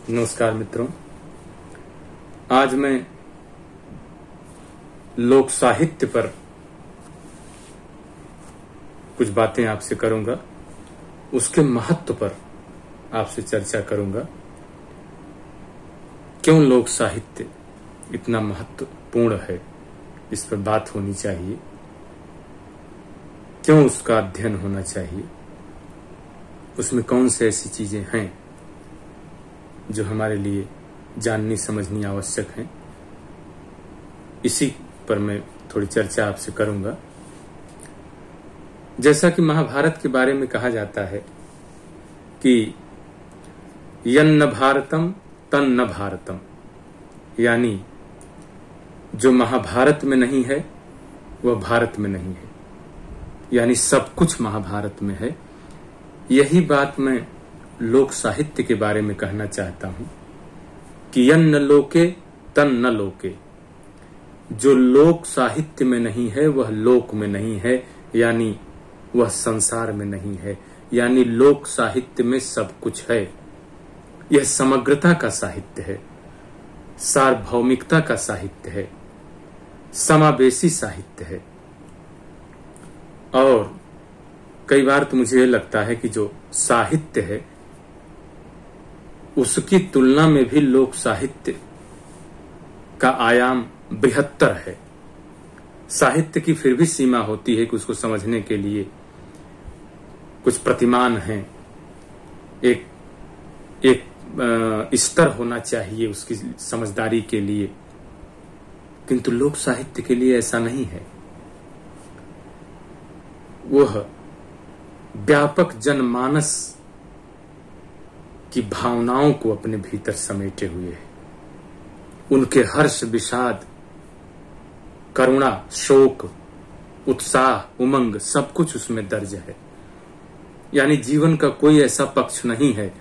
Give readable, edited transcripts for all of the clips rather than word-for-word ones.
नमस्कार मित्रों, आज मैं लोक साहित्य पर कुछ बातें आपसे करूंगा। उसके महत्व पर आपसे चर्चा करूंगा। क्यों लोक साहित्य इतना महत्वपूर्ण है, इस पर बात होनी चाहिए। क्यों उसका अध्ययन होना चाहिए, उसमें कौन से ऐसी चीजें हैं जो हमारे लिए जाननी समझनी आवश्यक है। इसी पर मैं थोड़ी चर्चा आपसे करूंगा। जैसा कि महाभारत के बारे में कहा जाता है कि यन्न भारतम तन्न भारतम, यानी जो महाभारत में नहीं है वह भारत में नहीं है, यानी सब कुछ महाभारत में है। यही बात मैं लोक साहित्य के बारे में कहना चाहता हूं कि यन्न लोके तन्न लोके। जो लोक साहित्य में नहीं है वह लोक में नहीं है, यानी वह संसार में नहीं है। यानी लोक साहित्य में सब कुछ है। यह समग्रता का साहित्य है, सार्वभौमिकता का साहित्य है, समावेशी साहित्य है। और कई बार तो मुझे लगता है कि जो साहित्य है उसकी तुलना में भी लोक साहित्य का आयाम बृहत्तर है। साहित्य की फिर भी सीमा होती है कि उसको समझने के लिए कुछ प्रतिमान हैं, एक स्तर होना चाहिए उसकी समझदारी के लिए, किंतु लोक साहित्य के लिए ऐसा नहीं है। वह व्यापक जनमानस की भावनाओं को अपने भीतर समेटे हुए है। उनके हर्ष, विषाद, करुणा, शोक, उत्साह, उमंग, सब कुछ उसमें दर्ज है। यानी जीवन का कोई ऐसा पक्ष नहीं है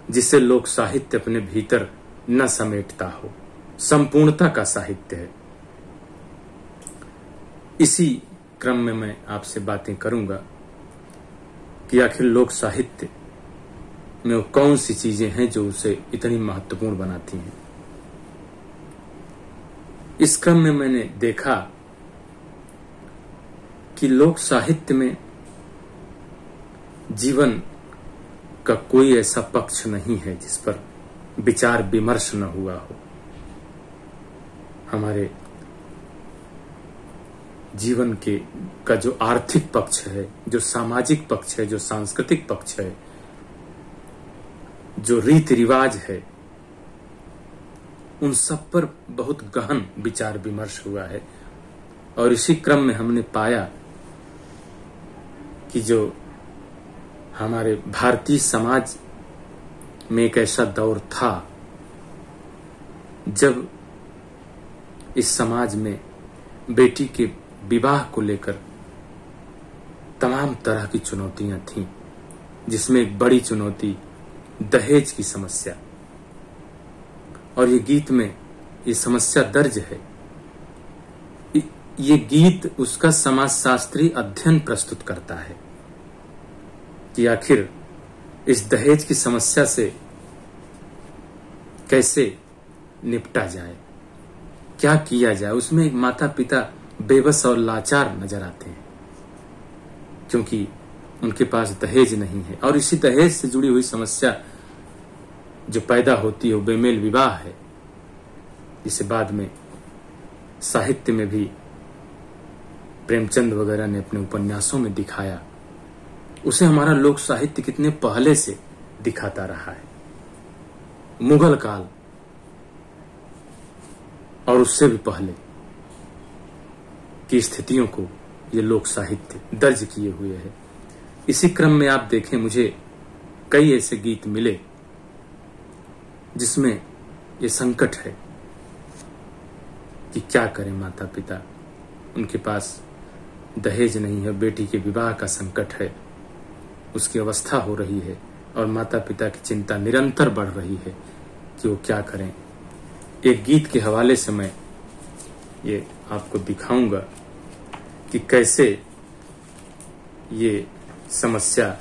जिसे लोक साहित्य अपने भीतर न समेटता हो। संपूर्णता का साहित्य है। इसी क्रम में मैं आपसे बातें करूंगा कि आखिर लोक साहित्य में वो कौन सी चीजें हैं जो उसे इतनी महत्वपूर्ण बनाती हैं। इस क्रम में मैंने देखा कि लोक साहित्य में जीवन का कोई ऐसा पक्ष नहीं है जिस पर विचार विमर्श न हुआ हो। हमारे जीवन के का जो आर्थिक पक्ष है, जो सामाजिक पक्ष है, जो सांस्कृतिक पक्ष है, जो रीति रिवाज है, उन सब पर बहुत गहन विचार विमर्श हुआ है। और इसी क्रम में हमने पाया कि जो हमारे भारतीय समाज में एक ऐसा दौर था जब इस समाज में बेटी के विवाह को लेकर तमाम तरह की चुनौतियां थीं, जिसमें एक बड़ी चुनौती दहेज की समस्या। और ये गीत में ये समस्या दर्ज है। ये गीत उसका समाजशास्त्री अध्ययन प्रस्तुत करता है कि आखिर इस दहेज की समस्या से कैसे निपटा जाए, क्या किया जाए। उसमें एक माता पिता बेबस और लाचार नजर आते हैं क्योंकि उनके पास दहेज नहीं है। और इसी दहेज से जुड़ी हुई समस्या जो पैदा होती है वो बेमेल विवाह है, जिसे बाद में साहित्य में भी प्रेमचंद वगैरह ने अपने उपन्यासों में दिखाया। उसे हमारा लोक साहित्य कितने पहले से दिखाता रहा है। मुगल काल और उससे भी पहले की स्थितियों को ये लोक साहित्य दर्ज किए हुए है। इसी क्रम में आप देखें, मुझे कई ऐसे गीत मिले जिसमें ये संकट है कि क्या करें माता पिता, उनके पास दहेज नहीं है, बेटी के विवाह का संकट है, उसकी अवस्था हो रही है और माता पिता की चिंता निरंतर बढ़ रही है कि वो क्या करें। एक गीत के हवाले से मैं ये आपको दिखाऊंगा कि कैसे ये समस्या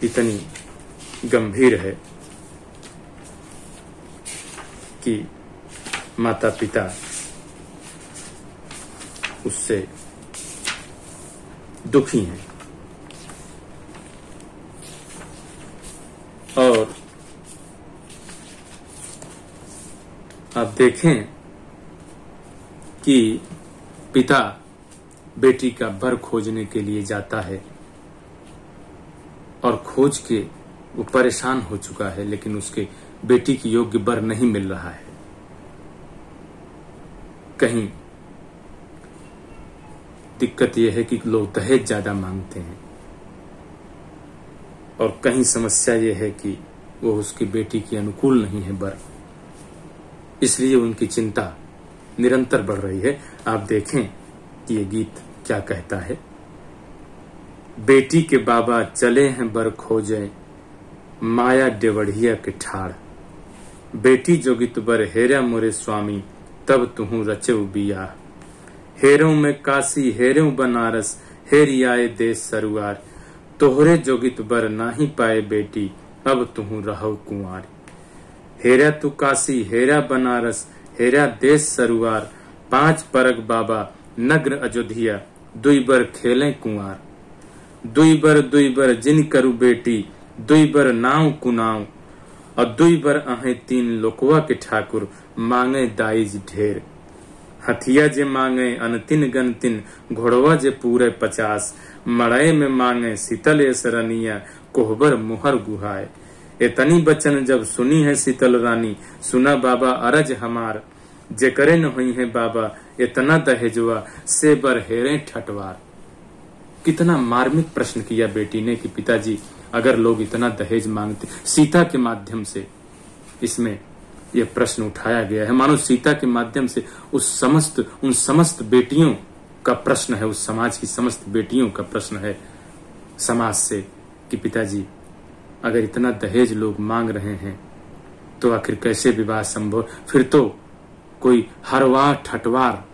इतनी गंभीर है कि माता पिता उससे दुखी हैं और आप देखें कि पिता बेटी का वर खोजने के लिए जाता है और खोज के वो परेशान हो चुका है, लेकिन उसके बेटी की योग्य वर नहीं मिल रहा है। कहीं दिक्कत यह है कि लोग दहेज ज्यादा मांगते हैं और कहीं समस्या यह है कि वो उसकी बेटी के अनुकूल नहीं है वर, इसलिए उनकी चिंता निरंतर बढ़ रही है। आप देखें कि ये गीत क्या कहता है। बेटी के बाबा चले हैं बर खोजे, माया डेवढ़िया के ठाड़, बेटी जोगित बर हेरा मोरे स्वामी, तब तुहू रचेऊ बिया, हेरों में काशी हेरों बनारस, हेरी आए देश सरुआर, तोहरे जोगित बर नाही पाए बेटी, अब तुहू रहो कुंवार, हेरा तू काशी हेरा बनारस, हेरा देश सरुआर, 5 परग बाबा नगर अयोध्या, दुई बर खेलें कुंवार, दुई बर जिन करु बेटी, दुई बर नाव कुनाव, और दुई बर अहे 3 लोकवा के ठाकुर, मांगे दाइज ढेर, हथिया जे मांगे अनतिन गनतिन, घोड़वा जे पूरे 50, मड़ाए में मांगे शीतल एसरनिया, कोहबर मुहर गुहाए, इतनी बचन जब सुनी है शीतल रानी, सुना बाबा अरज हमार, जे करे न हुई है बाबा इतना दहेजवा, से बर हेरे ठटवार। कितना मार्मिक प्रश्न किया बेटी ने कि पिताजी अगर लोग इतना दहेज मांगते, सीता के माध्यम से इसमें यह प्रश्न उठाया गया है, मानो सीता के माध्यम से उन समस्त बेटियों का प्रश्न है, उस समाज की समस्त बेटियों का प्रश्न है समाज से कि पिताजी अगर इतना दहेज लोग मांग रहे हैं तो आखिर कैसे विवाह संभव। फिर तो कोई हरवार ठटवार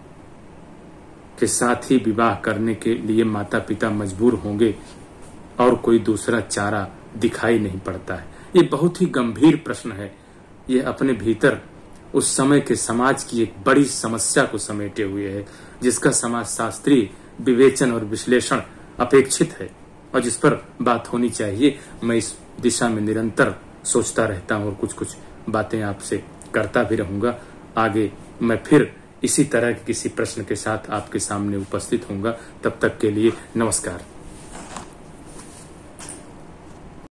के साथ ही विवाह करने के लिए माता पिता मजबूर होंगे और कोई दूसरा चारा दिखाई नहीं पड़ता है। ये बहुत ही गंभीर प्रश्न है। ये अपने भीतर उस समय के समाज की एक बड़ी समस्या को समेटे हुए है, जिसका समाज शास्त्रीय विवेचन और विश्लेषण अपेक्षित है और जिस पर बात होनी चाहिए। मैं इस दिशा में निरंतर सोचता रहता हूँ और कुछ कुछ बातें आपसे करता भी रहूंगा। आगे मैं फिर इसी तरह के किसी प्रश्न के साथ आपके सामने उपस्थित होऊंगा। तब तक के लिए नमस्कार।